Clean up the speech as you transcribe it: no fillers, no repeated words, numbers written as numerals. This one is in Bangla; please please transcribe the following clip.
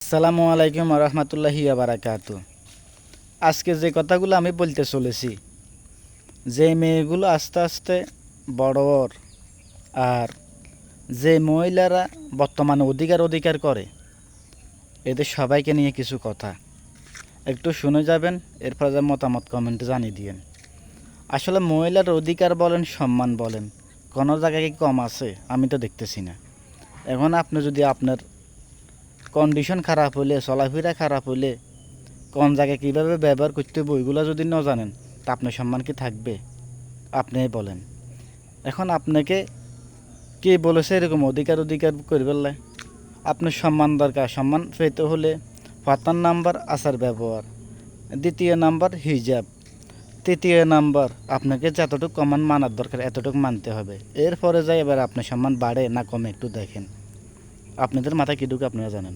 আসসালামু আলাইকুম রহমতুল্লাহি বারাকাতু। আজকে যে কথাগুলো আমি বলতে চলেছি, যে মেয়েগুলো আস্তে আস্তে বড় আর যে মহিলারা বর্তমানে অধিকার করে, এদের সবাইকে নিয়ে কিছু কথা একটু শুনে যাবেন। এরপর যে মতামত কমেন্টে জানিয়ে দিয়েন। আসলে মহিলার অধিকার বলেন, সম্মান বলেন, কোনো জায়গায় কি কম আছে? আমি তো দেখতেছি না। এখন আপনি যদি আপনার কন্ডিশন খারাপ হলে, চলাফেরা খারাপ হলে, কোন জায়গায় কীভাবে ব্যবহার করতে হবে ওইগুলো যদি না জানেন, তা আপনার সম্মান কি থাকবে? আপনি বলেন। এখন আপনাকে কে বলেছে এরকম অধিকার করে ফেললে? আপনার সম্মান দরকার। সম্মান পেতে হলে প্রথম নাম্বার আচার ব্যবহার, দ্বিতীয় নাম্বার হিজাব, তৃতীয় নাম্বার আপনাকে যতটুকু কমান মানার দরকার এতটুকু মানতে হবে। এরপরে যাই এবার আপনার সম্মান বাড়ে না কমে একটু দেখেন। আপনাদের মাথায় কী ঢুকে আপনারা জানেন।